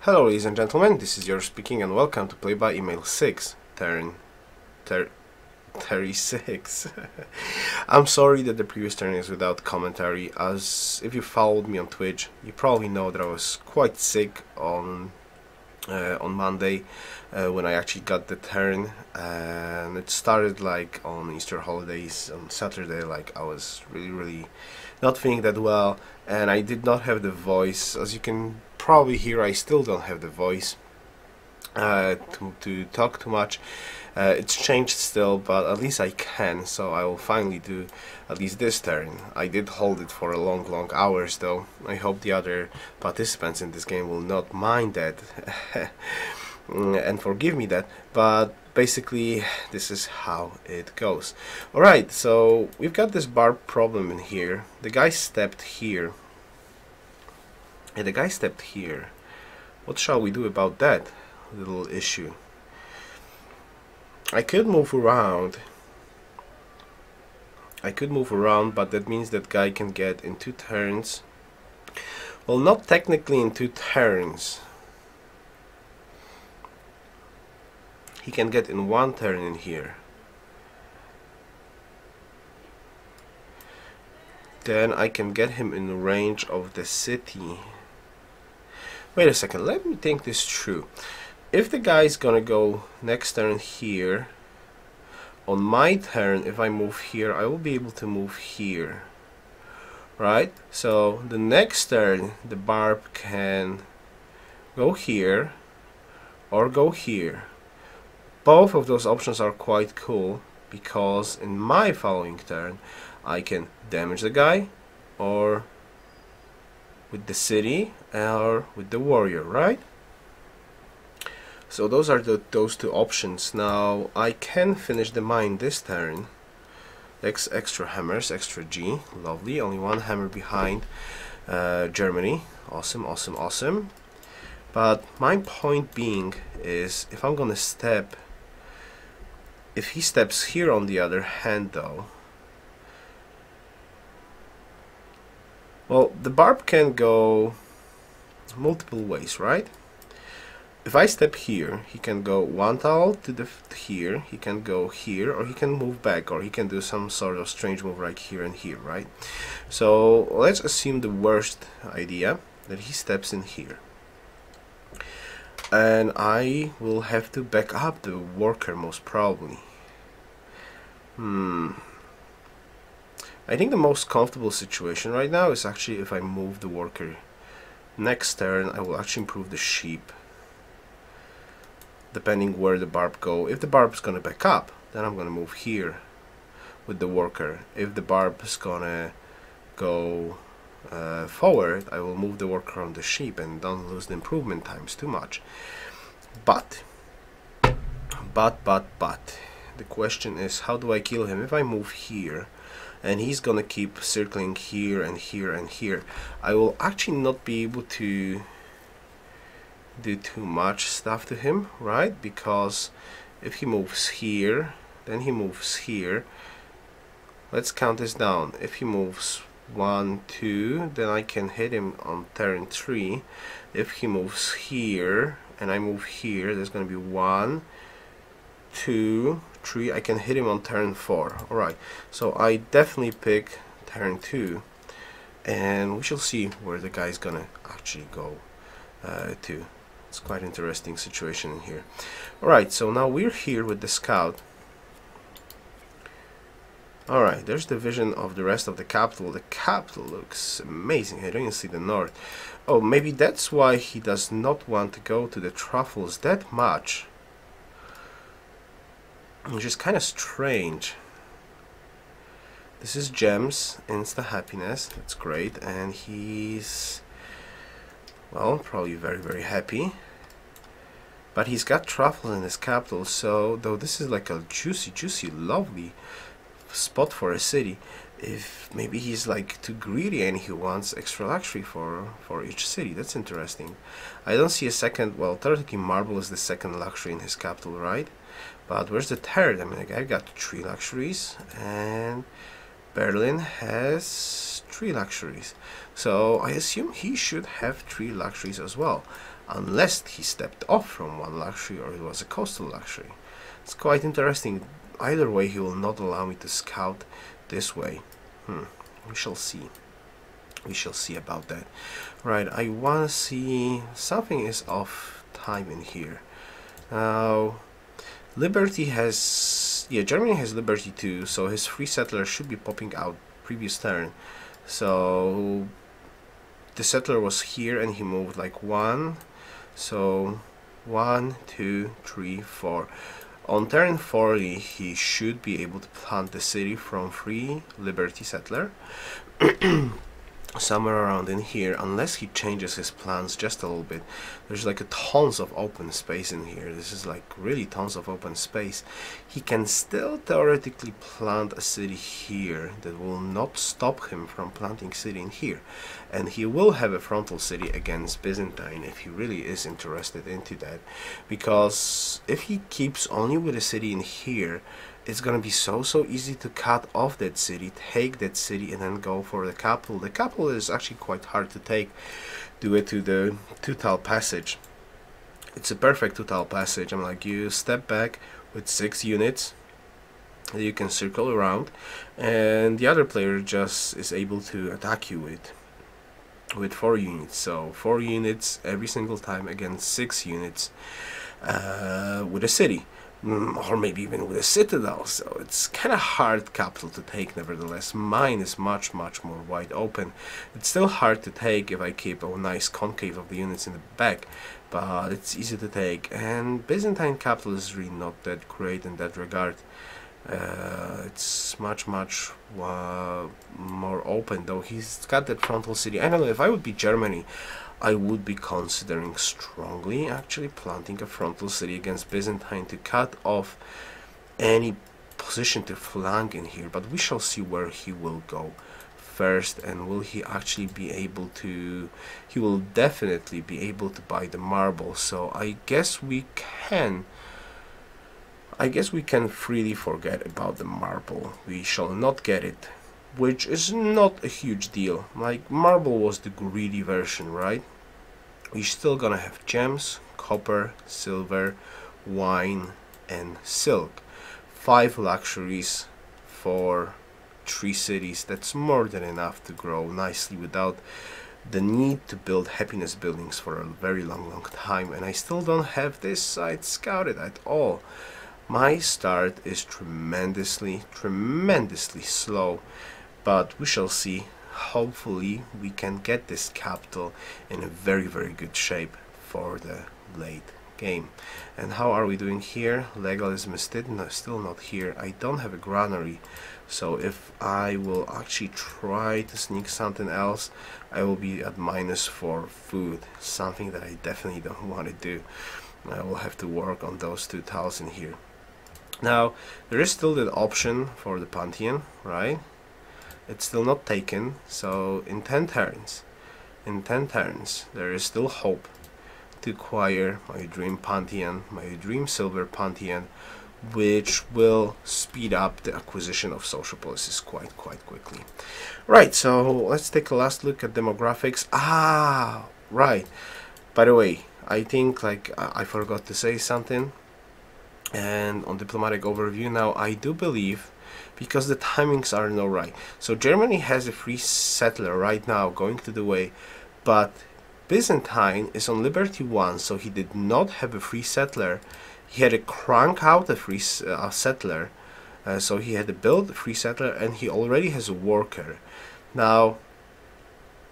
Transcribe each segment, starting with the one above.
Hello ladies and gentlemen, this is Yoruus speaking and welcome to Play by Email 6, turn 36. I'm sorry that the previous turn is without commentary, as if you followed me on Twitch, you probably know that I was quite sick on Monday when I actually got the turn, and it started like on Easter holidays on Saturday. Like I was really not feeling that well, and I did not have the voice. As you can probably hear, I still don't have the voice to talk too much. It's changed still, but at least I can, so I will finally do at least this turn. I did hold it for a long hours though. I hope the other participants in this game will not mind that and forgive me that, but basically this is how it goes. Alright, so we've got this barb problem in here. The guy stepped here. And the guy stepped here. What shall we do about that little issue? I could move around. But that means that guy can get in 2 turns. Well, not technically in 2 turns. He can get in 1 turn in here. Then I can get him in the range of the city. Wait a second, let me think this through. If the guy's gonna go next turn here, on my turn, if I move here, I will be able to move here. Right? So the next turn, the barb can go here or go here. Both of those options are quite cool, because in my following turn, I can damage the guy, or with the city, or with the warrior, right? So those are those 2 options. Now I can finish the mine this turn. Extra hammers, extra G, lovely. Only 1 hammer behind Germany. Awesome. But my point being is, if I'm gonna step, if he steps here on the other hand though, well, the barb can go multiple ways, right? If I step here, he can go 1 tile to the here, he can go here, or he can move back, or he can do some sort of strange move right here and here, right? So let's assume the worst idea, that he steps in here. And I will have to back up the worker most probably. I think the most comfortable situation right now is actually if I move the worker. Next turn I will actually improve the sheep, depending where the barb go. If the barb is gonna back up, then I'm gonna move here with the worker. If the barb is gonna go forward, I will move the worker on the sheep and don't lose the improvement times too much. But the question is, how do I kill him? If I move here and he's gonna keep circling here and here and here, I will actually not be able to do too much stuff to him, right? Because if he moves here, then he moves here. Let's count this down. If he moves 1, 2, then I can hit him on turn 3. If he moves here and I move here, there's going to be 1, 2, 3. I can hit him on turn 4. Alright, so I definitely pick turn 2, and we shall see where the guy's gonna actually go to. It's quite interesting situation in here. Alright, so now we're here with the scout. Alright, there's the vision of the rest of the capital. The capital looks amazing. I don't even see the north. Oh, maybe that's why he does not want to go to the truffles that much. Which is kind of strange. This is gems, insta happiness. That's great, and he's, well, probably very happy. But he's got truffles in his capital, so though this is like a juicy, lovely spot for a city, if maybe he's like too greedy and he wants extra luxury for each city. That's interesting. I don't see a second. Well, theoretically marble is the second luxury in his capital, right? But where's the third? I mean, the guy got 3 luxuries, and Berlin has 3 luxuries. So I assume he should have 3 luxuries as well. unless he stepped off from one luxury or it was a coastal luxury. It's quite interesting. Either way, he will not allow me to scout this way. We shall see. We shall see about that. Right, I want to see something is off time in here. Now, Liberty has, yeah, Germany has Liberty too, so his free settler should be popping out previous turn. So the settler was here and he moved like 1. So 1, 2, 3, 4. On turn 40, he should be able to plant the city from free Liberty settler. Somewhere around in here, unless he changes his plans just a little bit. There's like a tons of open space in here. This is like really tons of open space. He can still theoretically plant a city here that will not stop him from planting city in here, and he will have a frontal city against Byzantine if he really is interested into that, because if he keeps only with a city in here, it's gonna be so easy to cut off that city, take that city, and then go for the capital. The capital is actually quite hard to take due to the two-tile passage. It's a perfect two-tile passage. I'm like, you step back with 6 units, you can circle around, and the other player just is able to attack you with 4 units. So 4 units every single time against 6 units with a city. Or maybe even with a citadel, so it's kind of hard capital to take. Nevertheless, mine is much more wide open. It's still hard to take if I keep a nice concave of the units in the back, but it's easy to take, and Byzantine capital is really not that great in that regard. It's much more open, though he's got that frontal city. I don't know, if I would be Germany, I would be considering strongly actually planting a frontal city against Byzantine to cut off any position to flank in here, but we shall see where he will go first, and will he actually be able to, he will definitely be able to buy the marble, so I guess we can freely forget about the marble. We shall not get it, which is not a huge deal. Like, marble was the greedy version, right? We're still gonna have gems, copper, silver, wine, and silk. 5 luxuries for 3 cities. That's more than enough to grow nicely without the need to build happiness buildings for a very long time. And I still don't have this side scouted at all. My start is tremendously slow, but we shall see. Hopefully we can get this capital in a very good shape for the late game. And how are we doing here? Legalism is still not here. I don't have a granary, so if I will actually try to sneak something else, I will be at -4 food, something that I definitely don't want to do. I will have to work on those 2 tiles in here. Now, there is still that option for the Pantheon, right? It's still not taken, so in 10 turns, there is still hope to acquire my dream Pantheon, my dream silver Pantheon, which will speed up the acquisition of social policies quite quickly. Right, so let's take a last look at demographics. Ah, right. By the way, I think like I forgot to say something. And on diplomatic overview now, I do believe, because the timings are not right. So Germany has a free settler right now going to the way, but Byzantine is on Liberty 1, so he did not have a free settler. He had to crank out a free settler, so he had to build a free settler, and he already has a worker. Now,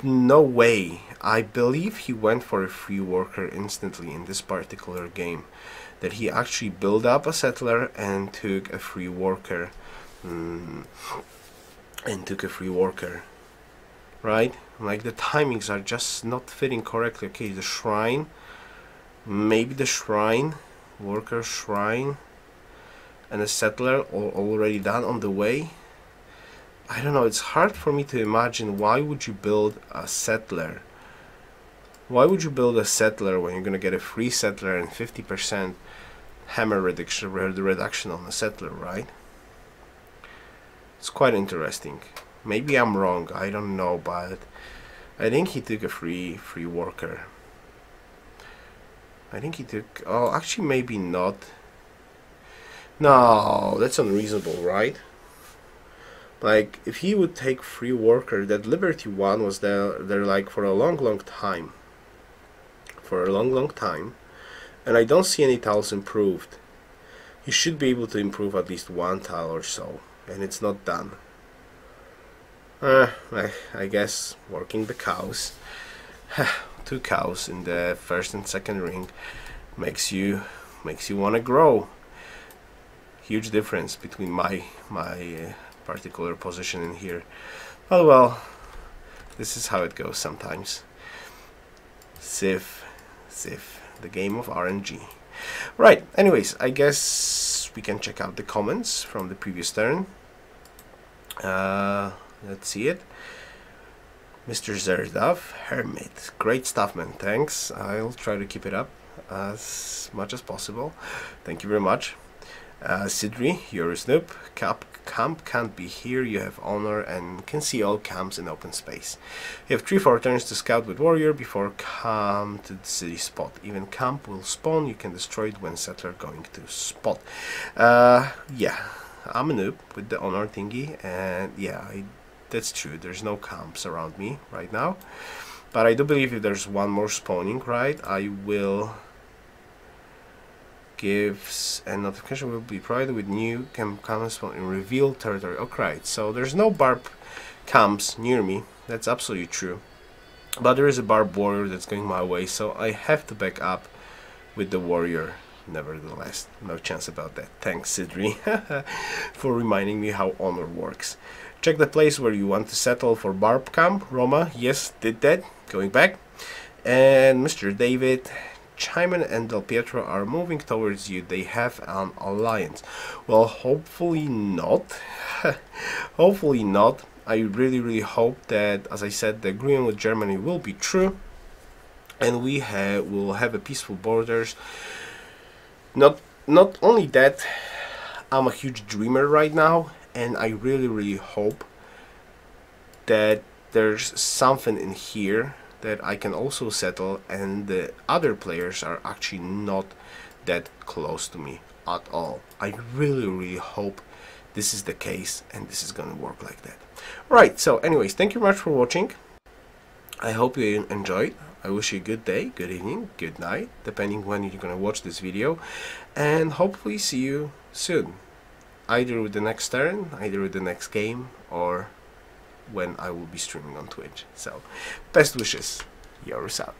no way. I believe he went for a free worker instantly in this particular game. That he actually built up a settler and took a free worker. Right? Like, the timings are just not fitting correctly. Okay, the shrine, maybe the shrine, worker shrine, and a settler already done on the way. I don't know, it's hard for me to imagine why would you build a settler. Why would you build a settler when you're gonna get a free settler and 50% hammer reduction on the settler, right? It's quite interesting. Maybe I'm wrong, I don't know, but I think he took a free worker. I think he took... Oh, actually maybe not. No, that's unreasonable, right? Like, if he would take free worker, that Liberty one was there like for a long time. For a long time. And I don't see any tiles improved. He should be able to improve at least one tile or so. And it's not done. I guess working the cows. 2 cows in the first and second ring makes you want to grow. Huge difference between my particular position in here. Oh well, this is how it goes sometimes. Civ, the game of RNG. Right, anyways, I guess we can check out the comments from the previous turn. Let's see it. Mr. Zerdav, Hermit, great stuff, man, thanks. I'll try to keep it up as much as possible. Thank you very much. Sidri, Yoruus noob, camp can't be here, you have honor and can see all camps in open space. You have 3-4 turns to scout with warrior before come to the city spot. Even camp will spawn, you can destroy it when settler going to spot. Yeah, I'm a noob with the honor thingy, and yeah, that's true, there's no camps around me right now. But I do believe if there's one more spawning, right, I will... gives and notification will be provided with new camp camps in revealed territory. Okay, so there's no barb camps near me. That's absolutely true. But there is a barb warrior that's going my way, so I have to back up with the warrior. Nevertheless, no chance about that. Thanks, Sidri, for reminding me how honor works. Check the place where you want to settle for barb camp. Roma, yes, did that. Going back. And Mr. David, Gentelmen and Del Pietro are moving towards you. They have an alliance. Well, hopefully not. Hopefully not. I really hope that, as I said, the agreement with Germany will be true, and we will have a peaceful borders. Not only that, I'm a huge dreamer right now, and I really hope that there's something in here that I can also settle, and the other players are actually not that close to me at all. I really hope this is the case and this is gonna work like that. Right, so anyways, thank you very much for watching. I hope you enjoyed. I wish you a good day, good evening, good night, depending when you're gonna watch this video, and hopefully see you soon, either with the next turn, either with the next game, or when I will be streaming on Twitch. So, best wishes. Yoruus out.